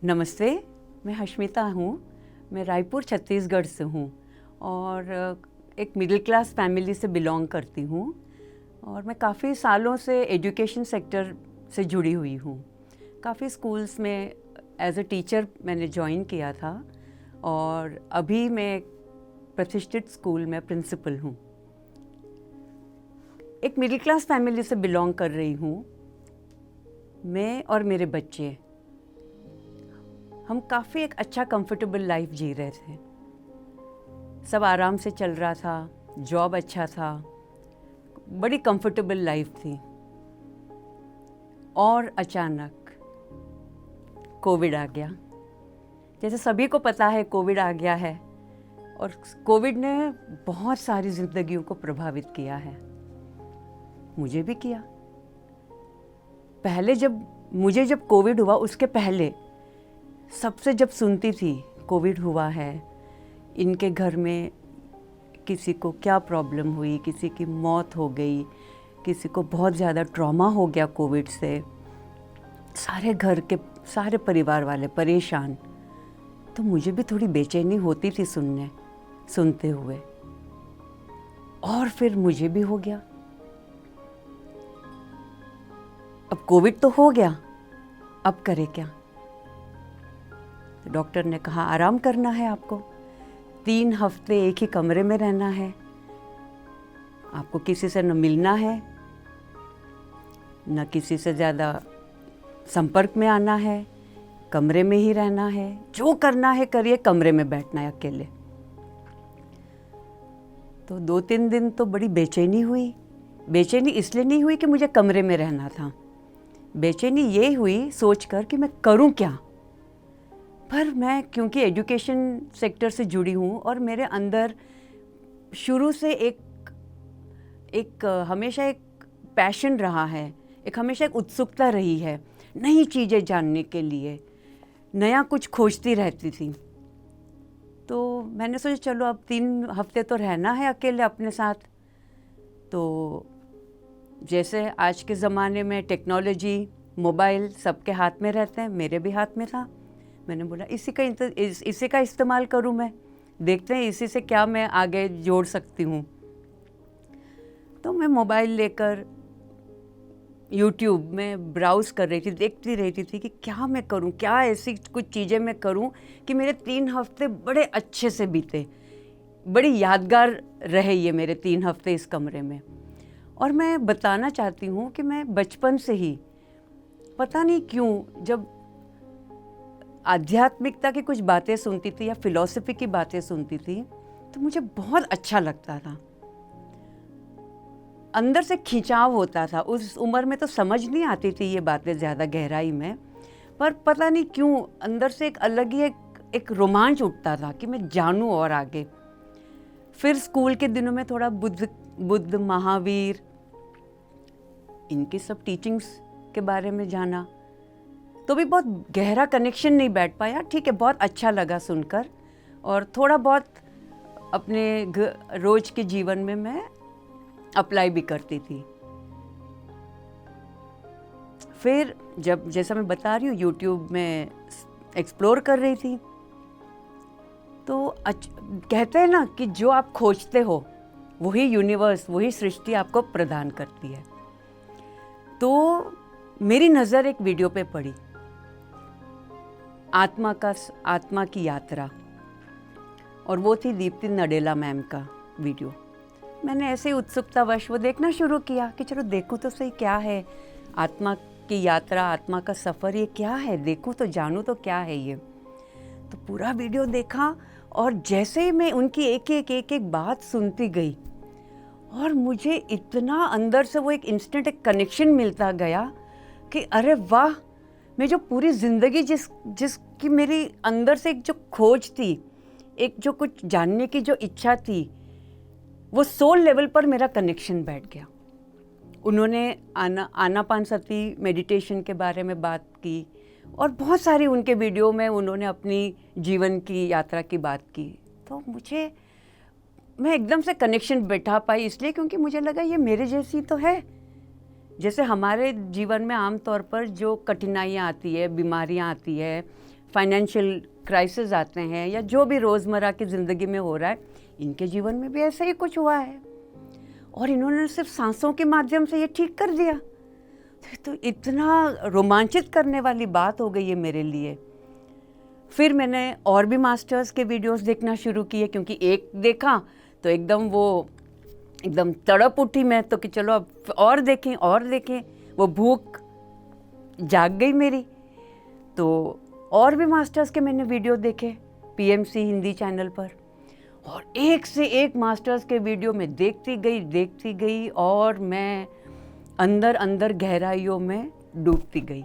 नमस्ते, मैं हश्मिता हूँ। मैं रायपुर छत्तीसगढ़ से हूँ और एक मिडिल क्लास फैमिली से बिलोंग करती हूँ और मैं काफ़ी सालों से एजुकेशन सेक्टर से जुड़ी हुई हूँ। काफ़ी स्कूल्स में एज अ टीचर मैंने ज्वाइन किया था और अभी मैं प्रतिष्ठित स्कूल में प्रिंसिपल हूँ। एक मिडिल क्लास फैमिली से बिलोंग कर रही हूँ। मैं और मेरे बच्चे हम काफ़ी एक अच्छा कंफर्टेबल लाइफ जी रहे थे। सब आराम से चल रहा था, जॉब अच्छा था, बड़ी कंफर्टेबल लाइफ थी। और अचानक कोविड आ गया। जैसे सभी को पता है कोविड आ गया है और कोविड ने बहुत सारी जिंदगियों को प्रभावित किया है। मुझे भी किया। पहले जब कोविड हुआ उसके पहले सबसे जब सुनती थी कोविड हुआ है, इनके घर में किसी को क्या प्रॉब्लम हुई, किसी की मौत हो गई, किसी को बहुत ज़्यादा ट्रॉमा हो गया कोविड से, सारे घर के सारे परिवार वाले परेशान, तो मुझे भी थोड़ी बेचैनी होती थी सुनते हुए। और फिर मुझे भी हो गया। अब कोविड तो हो गया, अब करे क्या? तो डॉक्टर ने कहा आराम करना है आपको, 3 हफ्ते एक ही कमरे में रहना है, आपको किसी से न मिलना है, न किसी से ज़्यादा संपर्क में आना है, कमरे में ही रहना है, जो करना है करिए, कमरे में बैठना है अकेले। तो 2-3 दिन तो बड़ी बेचैनी हुई। बेचैनी इसलिए नहीं हुई कि मुझे कमरे में रहना था, बेचैनी ये हुई सोचकर कि मैं करूं क्या। पर मैं क्योंकि एजुकेशन सेक्टर से जुड़ी हूँ और मेरे अंदर शुरू से हमेशा एक पैशन रहा है, हमेशा एक उत्सुकता रही है नई चीज़ें जानने के लिए, नया कुछ खोजती रहती थी। तो मैंने सोचा चलो अब 3 हफ्ते तो रहना है अकेले अपने साथ। तो जैसे आज के ज़माने में टेक्नोलॉजी, मोबाइल सबके हाथ में रहते हैं, मेरे भी हाथ में था। मैंने बोला इसी का इस्तेमाल करूं मैं, देखते हैं इसी से क्या मैं आगे जोड़ सकती हूँ। तो मैं मोबाइल लेकर यूट्यूब में ब्राउज कर रही थी, देखती रहती थी कि क्या मैं करूं, क्या ऐसी कुछ चीज़ें मैं करूं कि मेरे 3 हफ्ते बड़े अच्छे से बीते, बड़ी यादगार रहे ये मेरे 3 हफ्ते इस कमरे में। और मैं बताना चाहती हूँ कि मैं बचपन से ही पता नहीं क्यों जब आध्यात्मिकता की कुछ बातें सुनती थी या फिलॉसफी की बातें सुनती थी तो मुझे बहुत अच्छा लगता था, अंदर से खिंचाव होता था। उस उम्र में तो समझ नहीं आती थी ये बातें ज़्यादा गहराई में, पर पता नहीं क्यों अंदर से एक अलग ही एक रोमांच उठता था कि मैं जानूं और आगे। फिर स्कूल के दिनों में थोड़ा बुद्ध, महावीर, इनकी सब टीचिंग्स के बारे में जाना, तो भी बहुत गहरा कनेक्शन नहीं बैठ पाया। ठीक है, बहुत अच्छा लगा सुनकर और थोड़ा बहुत अपने रोज के जीवन में मैं अप्लाई भी करती थी। फिर जैसा मैं बता रही हूँ यूट्यूब में एक्सप्लोर कर रही थी, तो कहते हैं ना कि जो आप खोजते हो वही यूनिवर्स, वही सृष्टि आपको प्रदान करती है। तो मेरी नज़र एक वीडियो पे पड़ी, आत्मा की यात्रा, और वो थी दीप्ति नडेला मैम का वीडियो। मैंने ऐसे ही उत्सुकतावश वो देखना शुरू किया कि चलो देखूं तो सही क्या है आत्मा की यात्रा, आत्मा का सफ़र, ये क्या है, देखूं तो जानूं तो क्या है ये। तो पूरा वीडियो देखा और जैसे ही मैं उनकी एक बात सुनती गई और मुझे इतना अंदर से वो एक इंस्टेंट एक कनेक्शन मिलता गया कि अरे वाह, मैं जो पूरी ज़िंदगी जिसकी मेरी अंदर से एक जो खोज थी, एक जो कुछ जानने की जो इच्छा थी, वो सोल लेवल पर मेरा कनेक्शन बैठ गया। उन्होंने आनापानसती मेडिटेशन के बारे में बात की और बहुत सारी उनके वीडियो में उन्होंने अपनी जीवन की यात्रा की बात की। तो मैं एकदम से कनेक्शन बैठा पाई, इसलिए क्योंकि मुझे लगा ये मेरे जैसी तो है। जैसे हमारे जीवन में आम तौर पर जो कठिनाइयाँ आती है, बीमारियाँ आती है, फाइनेंशियल क्राइसिस आते हैं या जो भी रोज़मर्रा की ज़िंदगी में हो रहा है, इनके जीवन में भी ऐसा ही कुछ हुआ है और इन्होंने सिर्फ सांसों के माध्यम से ये ठीक कर दिया। तो इतना रोमांचित करने वाली बात हो गई है मेरे लिए। फिर मैंने और भी मास्टर्स के वीडियोस देखना शुरू किए, क्योंकि एक देखा तो एकदम तड़प उठी मैं तो कि चलो अब और देखें। वो भूख जाग गई मेरी। तो और भी मास्टर्स के मैंने वीडियो देखे PMC हिंदी चैनल पर, और एक से एक मास्टर्स के वीडियो में देखती गई और मैं अंदर गहराइयों में डूबती गई।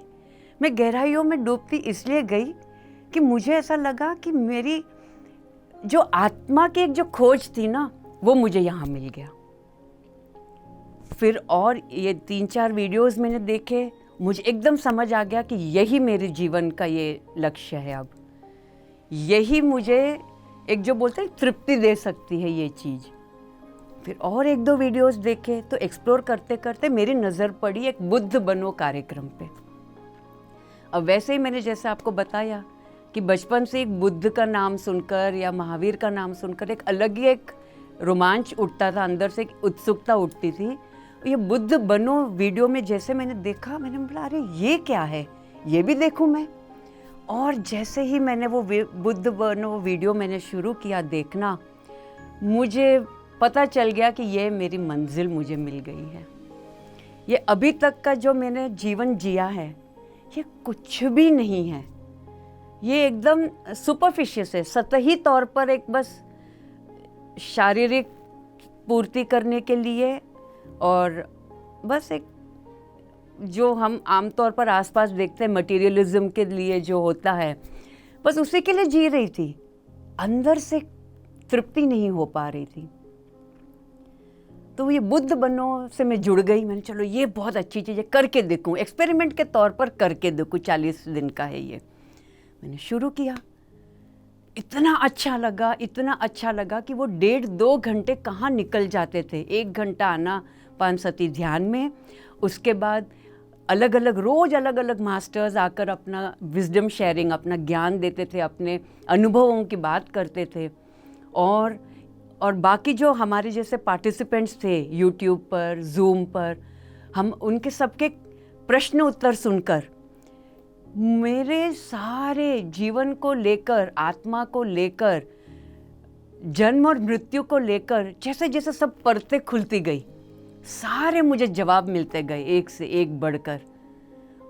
मैं गहराइयों में डूबती इसलिए गई कि मुझे ऐसा लगा कि मेरी जो आत्मा की एक जो खोज थी ना, वो मुझे यहाँ मिल गया। फिर और ये 3-4 वीडियोस मैंने देखे, मुझे एकदम समझ आ गया कि यही मेरे जीवन का ये लक्ष्य है। अब यही मुझे एक जो बोलते हैं तृप्ति दे सकती है ये चीज़। फिर और 1-2 वीडियोस देखे तो एक्सप्लोर करते करते मेरी नज़र पड़ी एक बुद्ध बनो कार्यक्रम पे। अब वैसे ही मैंने जैसे आपको बताया कि बचपन से एक बुद्ध का नाम सुनकर या महावीर का नाम सुनकर एक अलग ही एक रोमांच उठता था, अंदर से एक उत्सुकता उठती थी। ये बुद्ध बनो वीडियो में जैसे मैंने देखा, मैंने बोला अरे ये क्या है, ये भी देखूं मैं। और जैसे ही मैंने वो बुद्ध बनो वीडियो मैंने शुरू किया देखना, मुझे पता चल गया कि ये मेरी मंजिल मुझे मिल गई है। ये अभी तक का जो मैंने जीवन जिया है ये कुछ भी नहीं है, ये एकदम सुपरफिशियल है, सतही तौर पर एक बस शारीरिक पूर्ति करने के लिए और बस एक जो हम आमतौर पर आसपास देखते हैं मटेरियलिज्म के लिए जो होता है, बस उसी के लिए जी रही थी। अंदर से तृप्ति नहीं हो पा रही थी। तो ये बुद्ध बनो से मैं जुड़ गई। मैंने चलो ये बहुत अच्छी चीज़ है, करके देखूं, एक्सपेरिमेंट के तौर पर करके देखूं, 40 दिन का है ये। मैंने शुरू किया, इतना अच्छा लगा कि वो 1.5-2 घंटे कहाँ निकल जाते थे। 1 घंटा आना पानसती ध्यान में, उसके बाद रोज़ अलग अलग मास्टर्स आकर अपना विजडम शेयरिंग, अपना ज्ञान देते थे, अपने अनुभवों की बात करते थे। और बाकी जो हमारे जैसे पार्टिसिपेंट्स थे यूट्यूब पर, जूम पर, हम उनके सबके प्रश्न उत्तर सुनकर मेरे सारे जीवन को लेकर, आत्मा को लेकर, जन्म और मृत्यु को लेकर जैसे जैसे सब परतें खुलती गई, सारे मुझे जवाब मिलते गए एक से एक बढ़कर।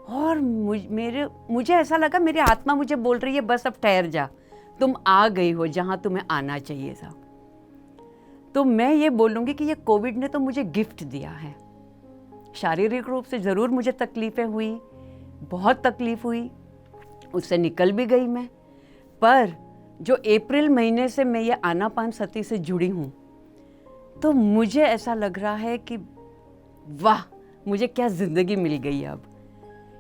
और मुझे ऐसा लगा मेरी आत्मा मुझे बोल रही है बस अब ठहर जा, तुम आ गई हो जहाँ तुम्हें आना चाहिए था। तो मैं ये बोलूँगी कि ये कोविड ने तो मुझे गिफ्ट दिया है। शारीरिक रूप से ज़रूर मुझे तकलीफ़ें हुई, बहुत तकलीफ़ हुई, उससे निकल भी गई मैं। पर जो अप्रैल महीने से मैं ये आनापानसती से जुड़ी हूँ, तो मुझे ऐसा लग रहा है कि वाह, मुझे क्या ज़िंदगी मिल गई। अब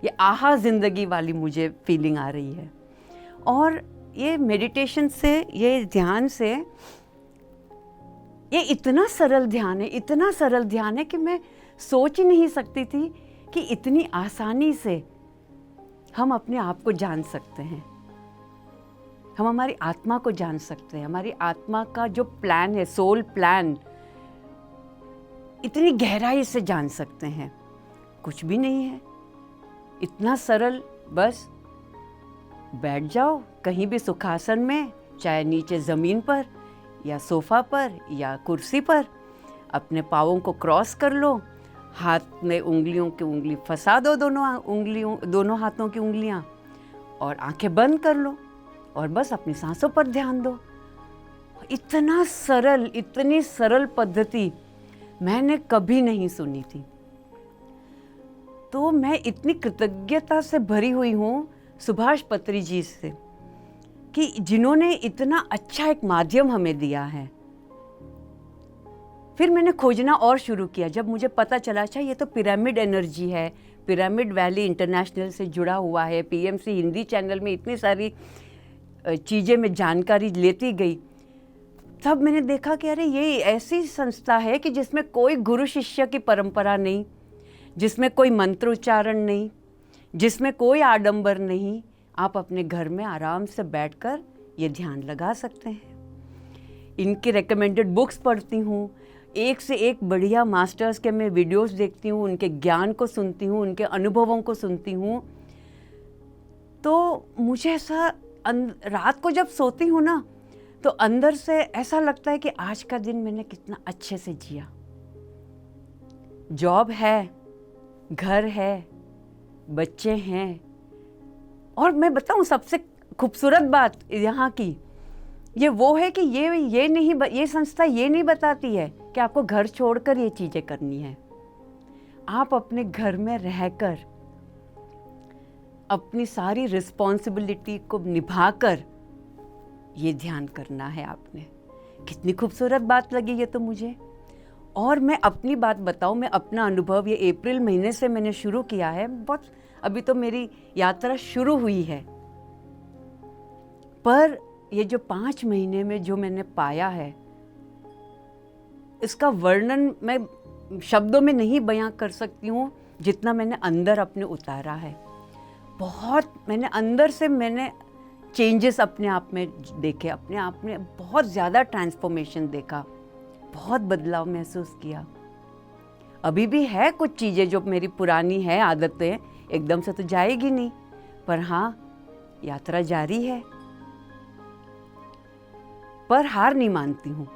ये आहा ज़िंदगी वाली मुझे फीलिंग आ रही है। और ये मेडिटेशन से, ये ध्यान से, ये इतना सरल ध्यान है कि मैं सोच ही नहीं सकती थी कि इतनी आसानी से हम अपने आप को जान सकते हैं, हम हमारी आत्मा को जान सकते हैं। हमारी आत्मा का जो प्लान है, सोल प्लान, इतनी गहराई से जान सकते हैं। कुछ भी नहीं है, इतना सरल। बस बैठ जाओ कहीं भी सुखासन में, चाहे नीचे ज़मीन पर या सोफ़ा पर या कुर्सी पर, अपने पाँवों को क्रॉस कर लो, हाथ में उंगलियों की उंगली फंसा दो, दोनों हाथों की उंगलियां, और आंखें बंद कर लो और बस अपनी सांसों पर ध्यान दो। इतनी सरल पद्धति मैंने कभी नहीं सुनी थी। तो मैं इतनी कृतज्ञता से भरी हुई हूँ सुभाष पत्री जी से कि जिन्होंने इतना अच्छा एक माध्यम हमें दिया है। फिर मैंने खोजना और शुरू किया। जब मुझे पता चला अच्छा ये तो पिरामिड एनर्जी है, पिरामिड वैली इंटरनेशनल से जुड़ा हुआ है, PMC हिंदी चैनल में इतनी सारी चीज़ें मैं जानकारी लेती गई, तब मैंने देखा कि अरे ये ऐसी संस्था है कि जिसमें कोई गुरु शिष्य की परंपरा नहीं, जिसमें कोई मंत्रोच्चारण नहीं, जिसमें कोई आडंबर नहीं, आप अपने घर में आराम से बैठकर ये ध्यान लगा सकते हैं। इनके रेकमेंडेड बुक्स पढ़ती हूँ, एक से एक बढ़िया मास्टर्स के मैं वीडियोस देखती हूँ, उनके ज्ञान को सुनती हूँ, उनके अनुभवों को सुनती हूँ। तो मुझे ऐसा रात को जब सोती हूँ ना, तो अंदर से ऐसा लगता है कि आज का दिन मैंने कितना अच्छे से जिया। जॉब है, घर है, बच्चे हैं, और मैं बताऊँ सबसे खूबसूरत बात यहाँ की ये वो है कि ये संस्था ये नहीं बताती है कि आपको घर छोड़कर ये चीज़ें करनी है। आप अपने घर में रहकर अपनी सारी रिस्पॉन्सिबिलिटी को निभाकर ये ध्यान करना है आपने। कितनी खूबसूरत बात लगी ये तो मुझे। और मैं अपनी बात बताऊं, मैं अपना अनुभव ये अप्रैल महीने से मैंने शुरू किया है। बहुत अभी तो मेरी यात्रा शुरू हुई है, पर ये जो 5 महीने में जो मैंने पाया है, इसका वर्णन मैं शब्दों में नहीं बयां कर सकती हूँ जितना मैंने अंदर अपने उतारा है। बहुत मैंने अंदर से चेंजेस अपने आप में देखे, अपने आप में बहुत ज़्यादा ट्रांसफॉर्मेशन देखा, बहुत बदलाव महसूस किया। अभी भी है कुछ चीज़ें जो मेरी पुरानी है आदतें, एकदम से तो जाएगी नहीं, पर हाँ, यात्रा जारी है। पर हार नहीं मानती हूँ,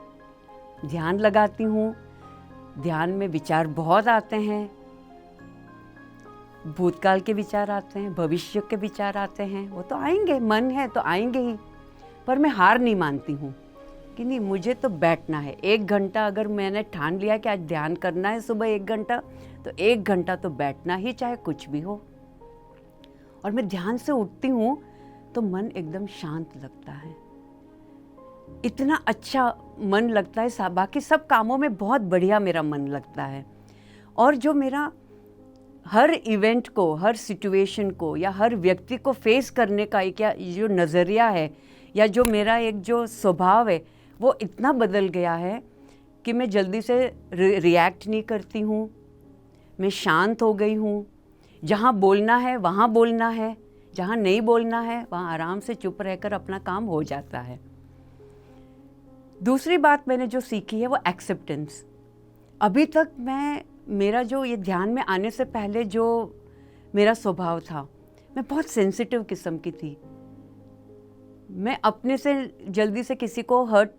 ध्यान लगाती हूँ। ध्यान में विचार बहुत आते हैं, भूतकाल के विचार आते हैं, भविष्य के विचार आते हैं, वो तो आएंगे, मन है तो आएंगे ही। पर मैं हार नहीं मानती हूँ कि नहीं, मुझे तो बैठना है। 1 घंटा अगर मैंने ठान लिया कि आज ध्यान करना है सुबह 1 घंटा, तो 1 घंटा तो बैठना ही, चाहे कुछ भी हो। और मैं ध्यान से उठती हूँ तो मन एकदम शांत लगता है, इतना अच्छा मन लगता है। बाकी सब कामों में बहुत बढ़िया मेरा मन लगता है। और जो मेरा हर इवेंट को, हर सिचुएशन को या हर व्यक्ति को फेस करने का एक जो नज़रिया है या जो मेरा एक जो स्वभाव है, वो इतना बदल गया है कि मैं जल्दी से रिएक्ट नहीं करती हूँ। मैं शांत हो गई हूँ। जहाँ बोलना है वहाँ बोलना है, जहाँ नहीं बोलना है वहाँ आराम से चुप रहकर अपना काम हो जाता है। दूसरी बात मैंने जो सीखी है वो एक्सेप्टेंस। अभी तक मेरा जो ये ध्यान में आने से पहले जो मेरा स्वभाव था, मैं बहुत सेंसिटिव किस्म की थी। मैं अपने से जल्दी से किसी को हर्ट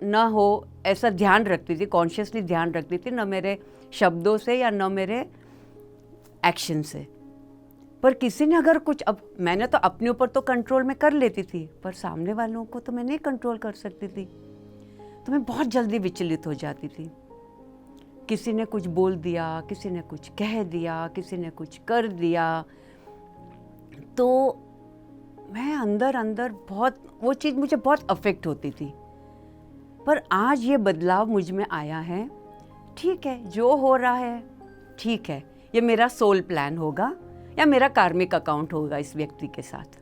ना हो ऐसा ध्यान रखती थी, कॉन्शियसली ध्यान रखती थी, न मेरे शब्दों से या न मेरे एक्शन से। पर किसी ने अगर कुछ, अब मैंने तो अपने ऊपर तो कंट्रोल में कर लेती थी, पर सामने वालों को तो मैं नहीं कंट्रोल कर सकती थी। तो मैं बहुत जल्दी विचलित हो जाती थी। किसी ने कुछ बोल दिया, किसी ने कुछ कह दिया, किसी ने कुछ कर दिया, तो मैं अंदर अंदर बहुत, वो चीज़ मुझे बहुत अफेक्ट होती थी। पर आज ये बदलाव मुझ में आया है। ठीक है, जो हो रहा है ठीक है, ये मेरा सोल प्लान होगा या मेरा कार्मिक अकाउंट होगा इस व्यक्ति के साथ।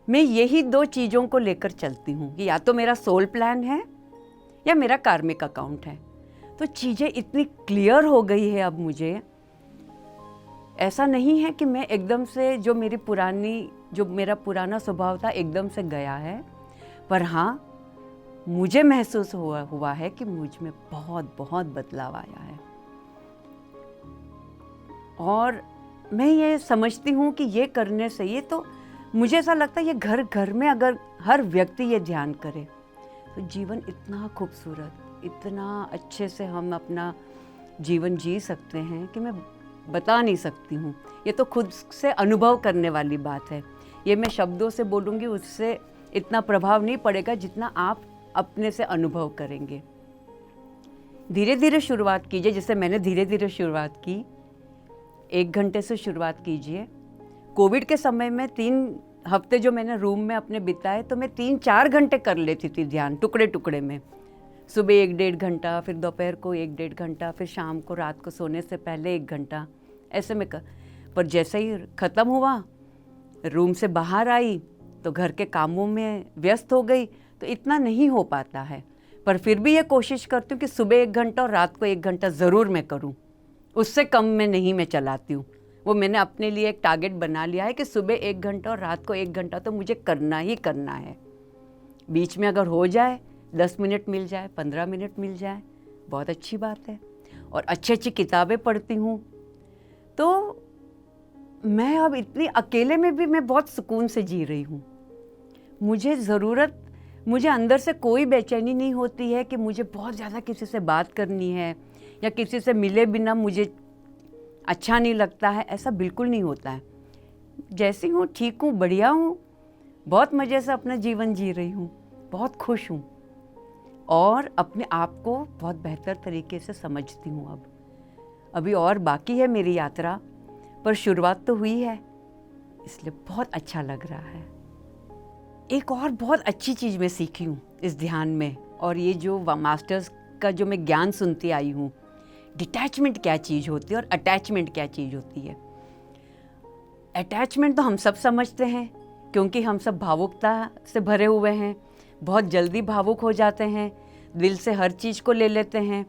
मैं यही 2 चीज़ों को लेकर चलती हूँ कि या तो मेरा सोल प्लान है या मेरा कार्मिक अकाउंट है। तो चीज़ें इतनी क्लियर हो गई है अब मुझे। ऐसा नहीं है कि मैं एकदम से जो मेरा पुराना स्वभाव था एकदम से गया है, पर हाँ, मुझे महसूस हुआ है कि मुझ में बहुत बहुत बदलाव आया है। और मैं ये समझती हूँ कि ये करने से, ये तो मुझे ऐसा लगता है ये घर घर में अगर हर व्यक्ति ये ध्यान करे तो जीवन इतना खूबसूरत, इतना अच्छे से हम अपना जीवन जी सकते हैं कि मैं बता नहीं सकती हूँ। ये तो खुद से अनुभव करने वाली बात है। ये मैं शब्दों से बोलूँगी उससे इतना प्रभाव नहीं पड़ेगा जितना आप अपने से अनुभव करेंगे। धीरे धीरे शुरुआत कीजिए, जैसे मैंने धीरे धीरे शुरुआत की। 1 घंटे से शुरुआत कीजिए। कोविड के समय में 3 हफ्ते जो मैंने रूम में अपने बिताए, तो मैं 3-4 घंटे कर लेती थी ध्यान, टुकड़े टुकड़े में। सुबह 1-1.5 घंटा, फिर दोपहर को 1-1.5 घंटा, फिर शाम को रात को सोने से पहले 1 घंटा, ऐसे में पर जैसे ही ख़त्म हुआ, रूम से बाहर आई तो घर के कामों में व्यस्त हो गई, तो इतना नहीं हो पाता है। पर फिर भी ये कोशिश करती हूँ कि सुबह 1 घंटा और रात को 1 घंटा ज़रूर मैं करूँ। उससे कम में नहीं मैं चलाती हूँ, वो मैंने अपने लिए एक टारगेट बना लिया है कि सुबह 1 घंटा और रात को 1 घंटा तो मुझे करना ही करना है। बीच में अगर हो जाए 10 मिनट मिल जाए, 15 मिनट मिल जाए, बहुत अच्छी बात है। और अच्छी अच्छी किताबें पढ़ती हूँ। तो मैं अब इतनी अकेले में भी मैं बहुत सुकून से जी रही हूँ। मुझे अंदर से कोई बेचैनी नहीं होती है कि मुझे बहुत ज़्यादा किसी से बात करनी है या किसी से मिले बिना मुझे अच्छा नहीं लगता है, ऐसा बिल्कुल नहीं होता है। जैसी हूँ ठीक हूँ, बढ़िया हूँ, बहुत मज़े से अपना जीवन जी रही हूँ, बहुत खुश हूँ और अपने आप को बहुत बेहतर तरीके से समझती हूँ। अभी और बाकी है मेरी यात्रा, पर शुरुआत तो हुई है, इसलिए बहुत अच्छा लग रहा है। एक और बहुत अच्छी चीज़ मैं सीखी हूँ इस ध्यान में, और ये जो मास्टर्स का जो मैं ज्ञान सुनती आई हूँ, डिटैचमेंट क्या चीज़ होती है और अटैचमेंट क्या चीज़ होती है। अटैचमेंट तो हम सब समझते हैं, क्योंकि हम सब भावुकता से भरे हुए हैं, बहुत जल्दी भावुक हो जाते हैं, दिल से हर चीज़ को ले लेते हैं,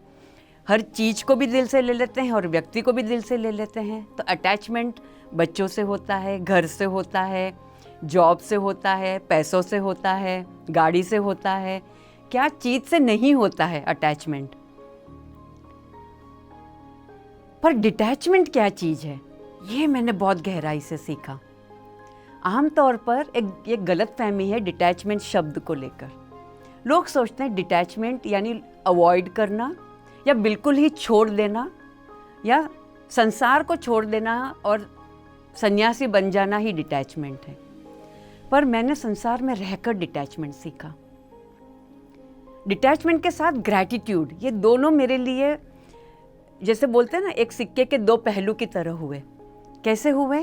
हर चीज़ को भी दिल से ले लेते हैं और व्यक्ति को भी दिल से ले लेते हैं। तो अटैचमेंट बच्चों से होता है, घर से होता है, जॉब से होता है, पैसों से होता है, गाड़ी से होता है, क्या चीज़ से नहीं होता है अटैचमेंट। पर डिटैचमेंट क्या चीज़ है, ये मैंने बहुत गहराई से सीखा। आमतौर पर एक गलत फहमी है डिटैचमेंट शब्द को लेकर। लोग सोचते हैं डिटैचमेंट यानी अवॉइड करना या बिल्कुल ही छोड़ देना या संसार को छोड़ देना और सन्यासी बन जाना ही डिटैचमेंट है। पर मैंने संसार में रहकर डिटैचमेंट सीखा। डिटैचमेंट के साथ ग्रैटिट्यूड, ये दोनों मेरे लिए जैसे बोलते हैं ना, एक सिक्के के 2 पहलू की तरह हुए। कैसे हुए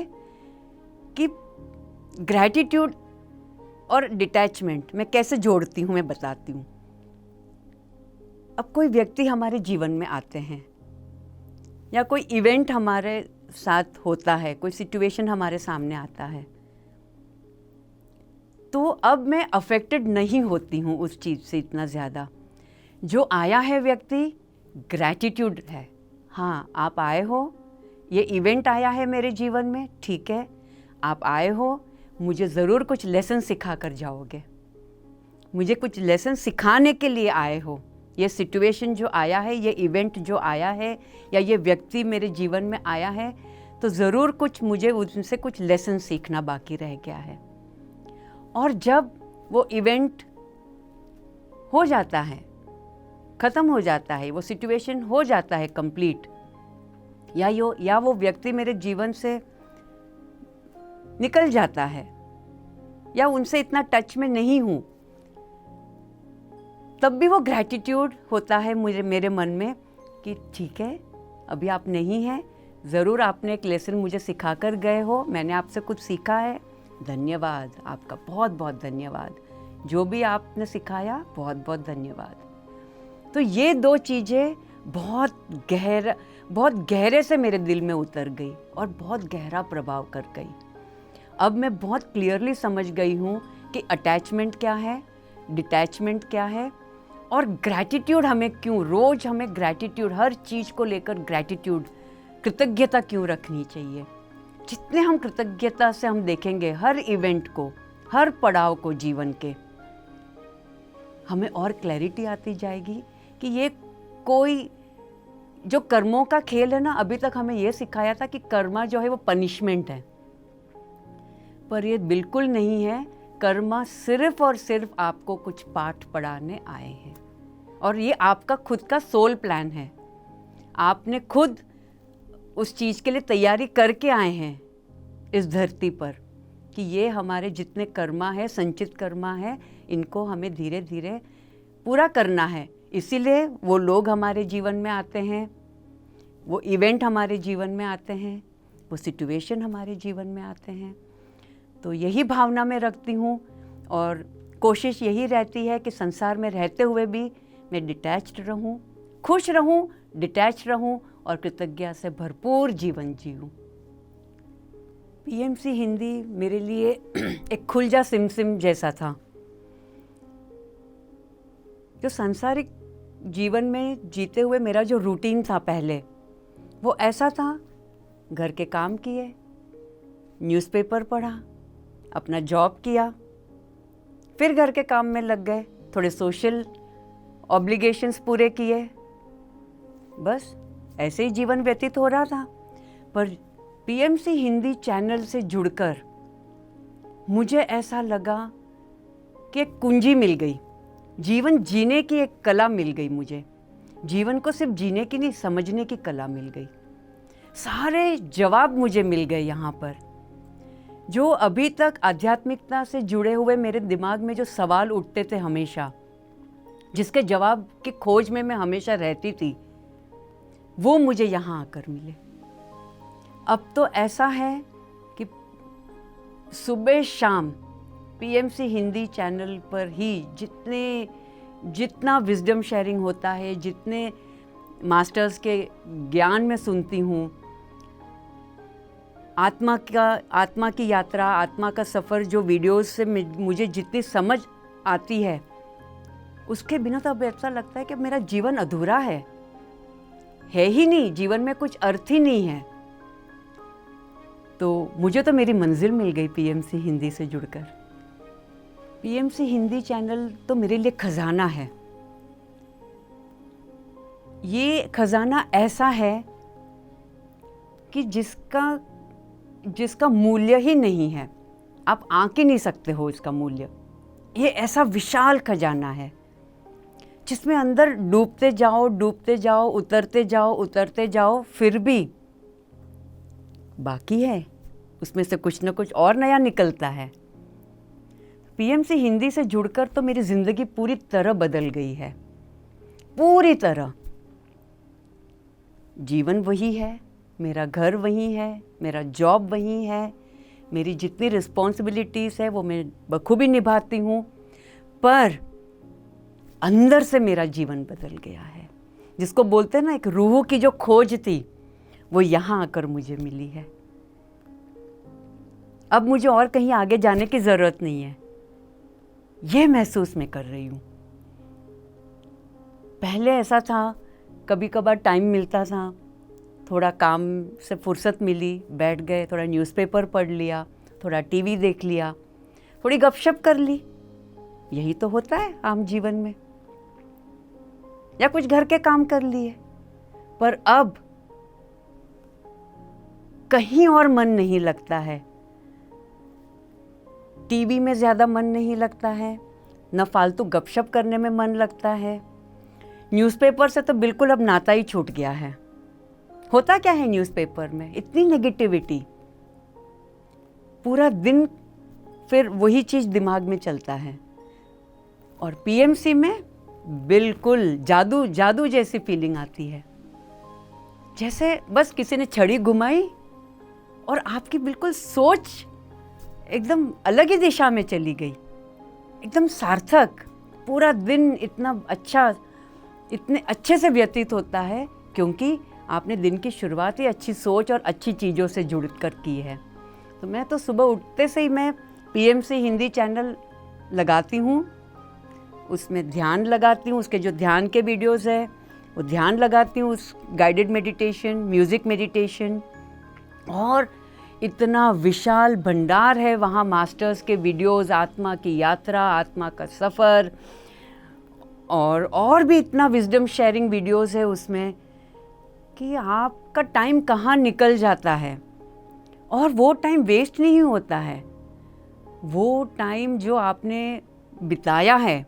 कि ग्रैटिट्यूड और डिटैचमेंट मैं कैसे जोड़ती हूँ, मैं बताती हूँ। अब कोई व्यक्ति हमारे जीवन में आते हैं या कोई इवेंट हमारे साथ होता है, कोई सिचुएशन हमारे सामने आता है, तो अब मैं अफेक्टेड नहीं होती हूँ उस चीज़ से इतना ज़्यादा। जो आया है व्यक्ति, ग्रैटिट्यूड है, हाँ आप आए हो, ये इवेंट आया है मेरे जीवन में, ठीक है, आप आए हो, मुझे ज़रूर कुछ लेसन सिखा कर जाओगे, मुझे कुछ लेसन सिखाने के लिए आए हो। ये सिचुएशन जो आया है, ये इवेंट जो आया है या ये व्यक्ति मेरे जीवन में आया है, तो ज़रूर कुछ मुझे उनसे कुछ लेसन सीखना बाकी रह गया है। और जब वो इवेंट हो जाता है, ख़त्म हो जाता है, वो सिचुएशन हो जाता है कंप्लीट, या वो व्यक्ति मेरे जीवन से निकल जाता है या उनसे इतना टच में नहीं हूँ, तब भी वो ग्रैटिट्यूड होता है मेरे मन में कि ठीक है, अभी आप नहीं हैं, ज़रूर आपने एक लेसन मुझे सिखा कर गए हो, मैंने आपसे कुछ सीखा है, धन्यवाद, आपका बहुत बहुत धन्यवाद, जो भी आपने सिखाया बहुत बहुत धन्यवाद। तो ये 2 चीज़ें बहुत गहरे से मेरे दिल में उतर गई और बहुत गहरा प्रभाव कर गई। अब मैं बहुत क्लियरली समझ गई हूँ कि अटैचमेंट क्या है, डिटैचमेंट क्या है, और ग्रैटिट्यूड हमें क्यों, रोज़ हमें ग्रैटिट्यूड, हर चीज़ को लेकर ग्रैटिट्यूड, कृतज्ञता क्यों रखनी चाहिए। जितने हम कृतज्ञता से हम देखेंगे हर इवेंट को, हर पड़ाव को जीवन के, हमें और क्लैरिटी आती जाएगी कि ये कोई जो कर्मों का खेल है ना, अभी तक हमें ये सिखाया था कि कर्मा जो है वो पनिशमेंट है, पर ये बिल्कुल नहीं है। कर्मा सिर्फ और सिर्फ आपको कुछ पाठ पढ़ाने आए हैं, और ये आपका खुद का सोल प्लान है। आपने खुद उस चीज़ के लिए तैयारी करके आए हैं इस धरती पर कि ये हमारे जितने कर्मा है, संचित कर्मा है, इनको हमें धीरे धीरे पूरा करना है। इसीलिए वो लोग हमारे जीवन में आते हैं, वो इवेंट हमारे जीवन में आते हैं, वो सिचुएशन हमारे जीवन में आते हैं। तो यही भावना मैं रखती हूँ और कोशिश यही रहती है कि संसार में रहते हुए भी मैं डिटैच्ड रहूँ, खुश रहूँ, डिटैच रहूँ और कृतज्ञता से भरपूर जीवन जीऊँ। पीएमसी हिंदी मेरे लिए एक खुल जा सिमसिम जैसा था। जो सांसारिक जीवन में जीते हुए मेरा जो रूटीन था पहले, वो ऐसा था घर के काम किए, न्यूज़पेपर पढ़ा, अपना जॉब किया, फिर घर के काम में लग गए, थोड़े सोशल ऑब्लिगेशंस पूरे किए, बस ऐसे ही जीवन व्यतीत हो रहा था। पर पीएमसी हिंदी चैनल से जुड़कर मुझे ऐसा लगा कि एक कुंजी मिल गई, जीवन जीने की एक कला मिल गई मुझे। जीवन को सिर्फ जीने की नहीं, समझने की कला मिल गई। सारे जवाब मुझे मिल गए यहाँ पर। जो अभी तक आध्यात्मिकता से जुड़े हुए मेरे दिमाग में जो सवाल उठते थे हमेशा, जिसके जवाब की खोज में मैं हमेशा रहती थी, वो मुझे यहाँ आकर मिले। अब तो ऐसा है कि सुबह शाम पीएमसी हिंदी चैनल पर ही जितना विजडम शेयरिंग होता है, जितने मास्टर्स के ज्ञान में सुनती हूँ, आत्मा की यात्रा, आत्मा का सफ़र, जो वीडियोस से मुझे जितनी समझ आती है, उसके बिना तो अब ऐसा लगता है कि मेरा जीवन अधूरा है ही नहीं, जीवन में कुछ अर्थ ही नहीं है। तो मुझे तो मेरी मंजिल मिल गई पीएमसी हिंदी से जुड़कर। पीएमसी हिंदी चैनल तो मेरे लिए खजाना है। ये खजाना ऐसा है कि जिसका मूल्य ही नहीं है, आप आंक ही नहीं सकते हो इसका मूल्य। ये ऐसा विशाल खजाना है जिसमें अंदर डूबते जाओ, उतरते जाओ, फिर भी बाकी है, उसमें से कुछ न कुछ और नया निकलता है। पीएमसी हिंदी से जुड़कर तो मेरी ज़िंदगी पूरी तरह बदल गई है, पूरी तरह। जीवन वही है, मेरा घर वही है, मेरा जॉब वही है, मेरी जितनी रिस्पॉन्सिबिलिटीज़ है वो मैं बखूबी निभाती हूँ, पर अंदर से मेरा जीवन बदल गया है। जिसको बोलते हैं ना, एक रूह की जो खोज थी, वो यहाँ आकर मुझे मिली है। अब मुझे और कहीं आगे जाने की ज़रूरत नहीं है, ये महसूस मैं कर रही हूँ। पहले ऐसा था, कभी कभार टाइम मिलता था, थोड़ा काम से फुर्सत मिली, बैठ गए, थोड़ा न्यूज़पेपर पढ़ लिया, थोड़ा टीवी देख लिया, थोड़ी गपशप कर ली, यही तो होता है आम जीवन में, या कुछ घर के काम कर लिए। पर अब कहीं और मन नहीं लगता है, टीवी में ज़्यादा मन नहीं लगता है, न फालतू गपशप करने में मन लगता है। न्यूज़पेपर से तो बिल्कुल अब नाता ही छूट गया है। होता क्या है न्यूज़पेपर में, इतनी नेगेटिविटी, पूरा दिन फिर वही चीज़ दिमाग में चलता है। और पीएमसी में बिल्कुल जादू जैसी फीलिंग आती है, जैसे बस किसी ने छड़ी घुमाई और आपकी बिल्कुल सोच एकदम अलग ही दिशा में चली गई, एकदम सार्थक। पूरा दिन इतने अच्छे से व्यतीत होता है, क्योंकि आपने दिन की शुरुआत ही अच्छी सोच और अच्छी चीज़ों से जुड़ कर की है। तो मैं तो सुबह उठते से ही मैं पीएमसी हिंदी चैनल लगाती हूँ, उसमें ध्यान लगाती हूँ, उसके जो ध्यान के वीडियोस है वो ध्यान लगाती हूँ, उस गाइडेड मेडिटेशन, म्यूज़िक मेडिटेशन, और इतना विशाल भंडार है वहाँ मास्टर्स के वीडियोस, आत्मा की यात्रा, आत्मा का सफ़र, और भी इतना विजडम शेयरिंग वीडियोस है उसमें कि आपका टाइम कहाँ निकल जाता है। और वो टाइम वेस्ट नहीं होता है, वो टाइम जो आपने बिताया है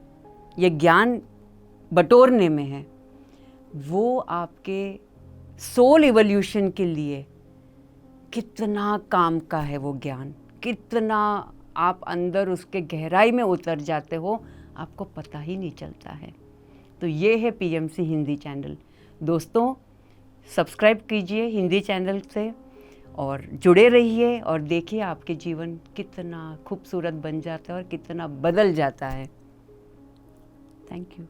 ये ज्ञान बटोरने में है, वो आपके सोल इवोल्यूशन के लिए कितना काम का है वो ज्ञान, कितना आप अंदर उसके गहराई में उतर जाते हो, आपको पता ही नहीं चलता है। तो ये है पीएमसी हिंदी चैनल। दोस्तों, सब्सक्राइब कीजिए हिंदी चैनल से और जुड़े रहिए, और देखिए आपके जीवन कितना खूबसूरत बन जाता है और कितना बदल जाता है। Thank you.